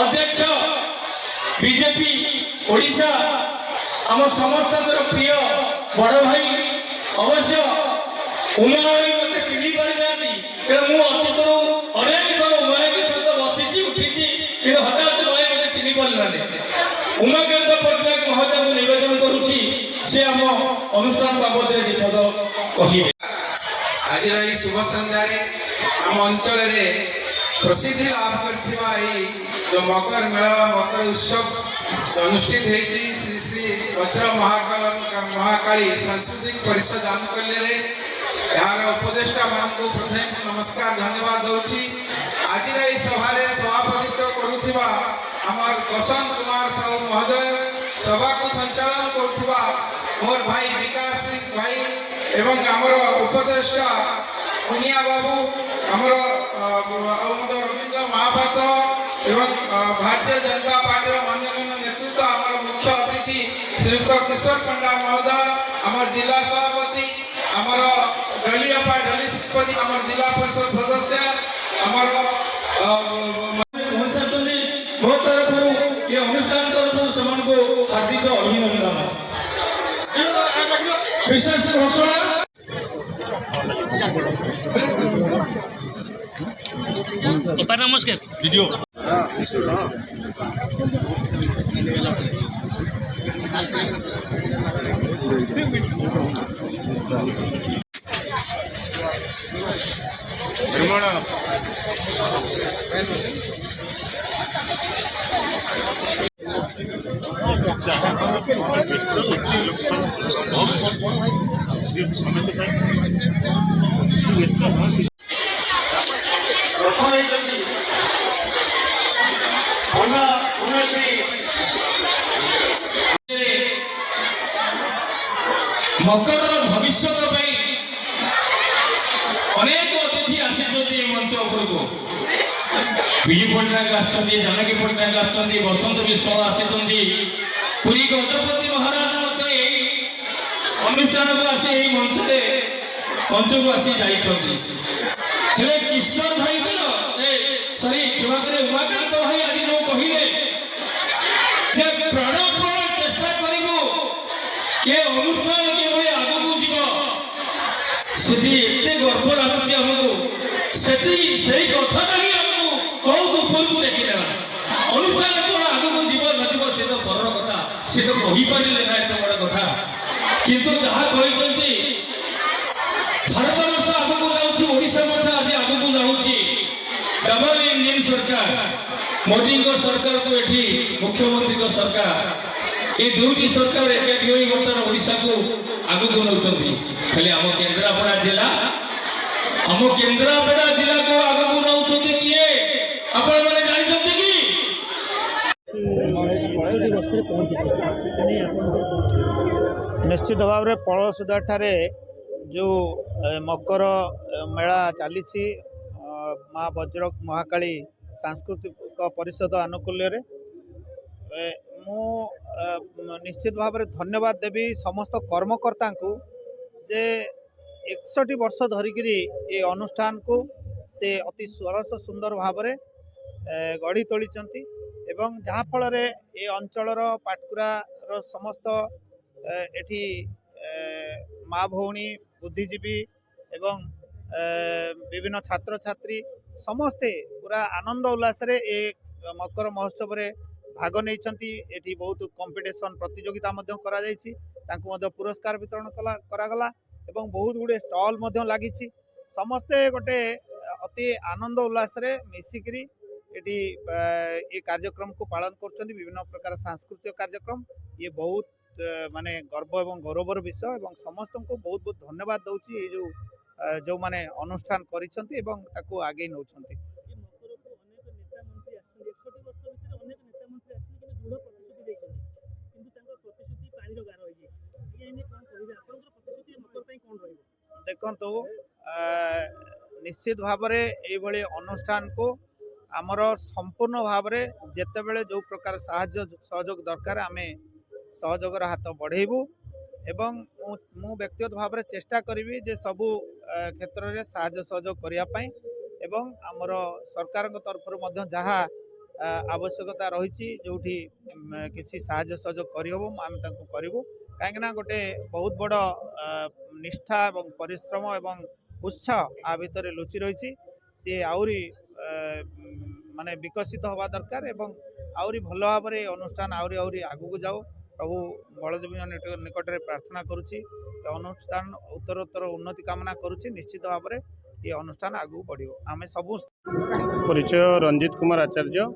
अध्यक्ष बीजेपी ओडिशा आम समस्त प्रिय बड़ भाई अवश्य उमा भाई मत चिन्ह पारि ना मुझे अतीत अनेक थर उमा भाई सहित बसी उठी कि हठात भाई मत चिन्ह पारि ना उमाकांत पट्टनायक महोदय को निवेदन करुच्ची से आम अनुष्ठान बाबद दीपद कहे आज शुभ संध्यार आम अंचल प्रसिद्धि लाभ कर मकर मेला मकर उत्सव अनुष्ठित होती श्री श्री भद्र महाकाली सांस्कृतिक परिषद आनुकूल्य यार उपदेष्टा मान को प्रथम नमस्कार धन्यवाद दूची आज सभा सभापतित्व करुवा आमर बसंत कुमार साहू महोदय सभा को संचालन करुवा मोर भाई विकास सिंह भाई एवं आमर उपदेष्टा कुनिया बाबू आमर रवींद्र महापात्र एवं भारतीय जनता पार्टी माननीय नेतृत्व आमर मुख्य अतिथि श्रीयुक्त किशोर पंडा महोदय आमर जिला सभापति आमर दलीय दलीय शिक्षपति आमर जिला परिषद सदस्य आमर मो तरफ ये अनुष्ठान कर हार्दिक अभिनंदन विशेष घोषणा नमस्कार वीडियो मकर भविष्य अनेक अतिथि आसी मंच उपर को विजय पट्टनायक आसुच्च जानकी पट्टनायक आसुच्च बसंत विश्वाल आसी पुरी गजपति महाराज अनुष्ठान को आसी मंच को आसी जाइले किशोर भाई सॉरी क्षमा करे उमाकांत भाई आज जो कहले प्राणपण चेष्टा करूँ ये अनुष्ठान किभली आगू जीव गर्व लगुच आमको से कथा ही आमको बहुत ऊपर को देखिदेला अनुष्ठान कौन आगू जीव नजीव सी तो पर कथा सी तो कहींपारे ना एत बड़ कथा किंतु जहाँ कहते भारत वर्ष आगू जाऊँचा आज आगू जाऊँगी डबल इंजिन सरकार मोदी सरकार को ये मुख्यमंत्री सरकार ये दुईटी सरकार एकाठी हो बर्तमान ओडिशा को आगू नौकरी आम केन्द्रापड़ा जिला को आगू नौ किए आपण मैंने जानते कि निश्चित भाव में पड़सुदा ठारे जो मकर मेला चली माँ वज्र महाकाली सांस्कृतिक परिषद आनुकूल्य मु निश्चित भाव में धन्यवाद देवी समस्त कर्मकर्ता को जे 61 वर्ष धरिकी ये अनुष्ठान को से अति सरस सुंदर भाव में गढ़ी तोली एवं जहाँ फल ये अंचल पाटकुरार समस्त एठी माँ भौणी बुद्धिजीवी एवं विभिन्न छात्र छात्री समस्ते पूरा आनंद उल्लास ए मकर महोत्सव रे भाग नहीं बहुत कंपिटिशन प्रतियोगिता पुरस्कार वितरण करागला एवं बहुत गुड़े स्टॉल लगी समस्ते गोटे अति आनंद उल्लास मिसिकी ये कार्यक्रम को पालन कर विभिन्न प्रकार सांस्कृतिक कार्यक्रम ये बहुत माने गर्व एवं गौरवर विषय एवं समस्त को बहुत बहुत धन्यवाद दूची जो माने अनुष्ठान करिसेंती आगे नौ देखो निश्चित भाव में अनुष्ठान को आमर संपूर्ण भाव में जितेबले जो प्रकार सहयोग दरकार आम सहयोगर हाथ बढ़ेबू एवं मु व्यक्तिगत भाव में चेष्टा करी जे सबू क्षेत्र में साहाय्य सहयोग करने एवं आमर सरकार तरफ जहाँ आवश्यकता रही जोठी किसी साहाय्य सहयोग करहब आम करूँ कहीं गोटे बहुत बड़ निष्ठा एवं परिश्रम एवं उत्साह आ भितर लुचि रही सी आउरी माने विकसित हवा दरकार एवं आउरी भल भाव में अनुष्ठान आउरी आउरी आगू जाओ प्रभु बलदेव निकट में प्रार्थना करुच्ची अनुष्ठान उत्तरोत्तर उन्नति कामना करुच्ची निश्चित भाव में ये अनुष्ठान आगू बढ़ आम सबू परिचय रंजित कुमार आचार्य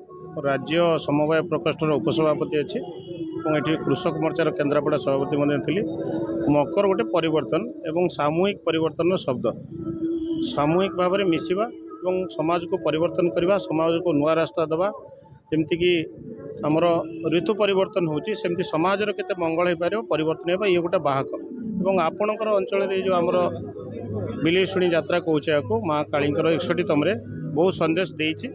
राज्य समवाय प्रकोष्ठर उपसभापति अच्छी ये कृषक मोर्चार केन्द्रापड़ा सभापति थी मकर गोटे परिवर्तन एवं सामूहिक परिवर्तन शब्द सामूहिक भाव में मिसवा और समाज को परिवर्तन करवा समाज को नुआ रास्ता देवा जमतीक आमर ऋतु परिवर्तन होती सेमती समाजर केते मंगल हो पार परिवर्तन होगा ये गोटे बाहक और आपणकर अंचल जो आमर बिलेशुणी यात्रा कौचे आपको माँ कालींकर 61तम बहुत संदेश देती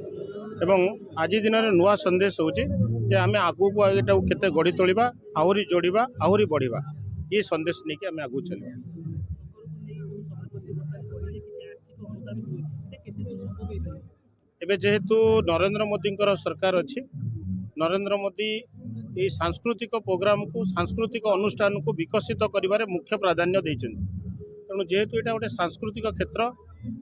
एवं आज दिन में नुआ संदेश होची जे आमे आगू को एटा केते गढ़ी तोलिबा आहुरी जोड़िबा आहुरी बढ़िबा ये संदेश नहीं कि आमे आगू चलिबा। एबे जेहेतु नरेंद्र मोदी सरकार अच्छी नरेंद्र मोदी ये सांस्कृतिक प्रोग्राम को सांस्कृतिक अनुष्ठान को विकसित करिबारे मुख्य प्राधान्य देइछन तेणु जेहेतु यहाँ गोटे सांस्कृतिक क्षेत्र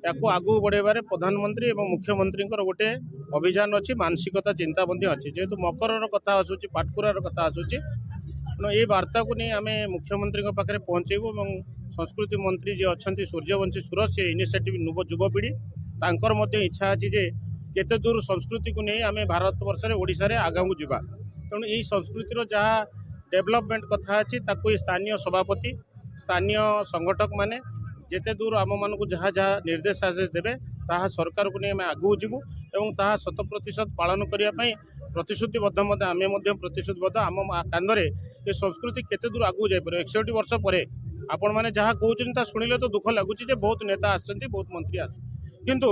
या आगू बढ़ेबारे प्रधानमंत्री और मुख्यमंत्री गोटे अभियान अच्छी मानसिकता चिंता अच्छी जेहेतु मकर कथा आसूँ पाटकुरार कथा आसूँ तेणु ये वार्ता को नहीं आम मुख्यमंत्री पाखे पहुँचेबू और संस्कृति मंत्री जी अच्छा सूर्यवंशी सुर से इनिशिएटिव युवपीढ़ी तांकर मध्य इच्छा अच्छी जे केते दूर संस्कृति को नहीं आम भारत वर्ष ओडिशा रे आगाऊ जावा तेणु यही संस्कृतिर जहाँ डेभलपमेंट कथा अच्छी ताकू स्थानीय सभापति स्थानीय संगठक माने जेते दूर आम मान जहाँ जहाँ निर्देश आदेश देवे ताहा सरकार को नहीं आम आगू जीवु एवं ताहा 100% पालन करने प्रतिश्रुतिबद्ध आम प्रतिश्रुतिबद्ध आम कांधरे ये संस्कृति केते दूर आगू जापर 61 वर्ष पर आपण मैंने जहाँ कहते शुणिले तो दुख लगुच बहुत नेता आसछन्ति बहुत मंत्री आसछन्ति किंतु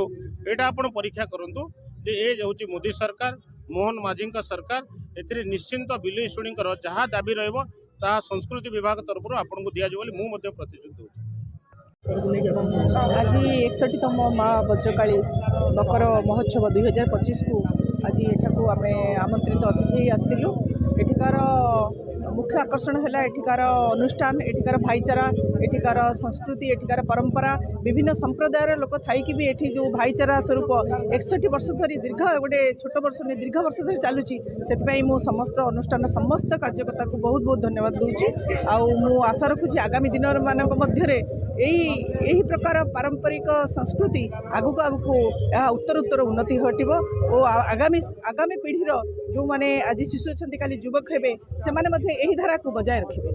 एटा आपण परीक्षा करंतु जे ए होची मोदी सरकार मोहन माझी सरकार एथिरे निश्चिंत बिलई शुणीकर जहाँ दाबी रहिबो ताहा संस्कृति विभाग तरफ आपन को दिया बोली मु मध्य प्रतिश्रुति होची। आज 61तम माँ वज्रकाली मकर महोत्सव 2025 को आज एठाकू आम आमंत्रित अतिथि आसलु एठिकार मुख्य आकर्षण है एठिकार अनुष्ठान एठिकार भाईचारा एठिकार संस्कृति एठिकार परंपरा विभिन्न संप्रदायर लोक थी भी एठी जो भाईचारा स्वरूप 61 वर्ष धरी दीर्घ गोटे छोट वर्ष नहीं दीर्घ वर्ष धरी चलुची से मु समस्त अनुष्ठान समस्त कार्यकर्ता को बहुत बहुत धन्यवाद दूची आउ आशा रखुची आगामी दिन मानक मध्य यही प्रकार पारंपरिक संस्कृति आगु आगु उत्तर उत्तर उन्नति घटिब और आगामी पीढ़ीर जो माने आज शिशु अच्छा काली युवक हेबे से माने मध्य यही धारा को बजाय रखिबे।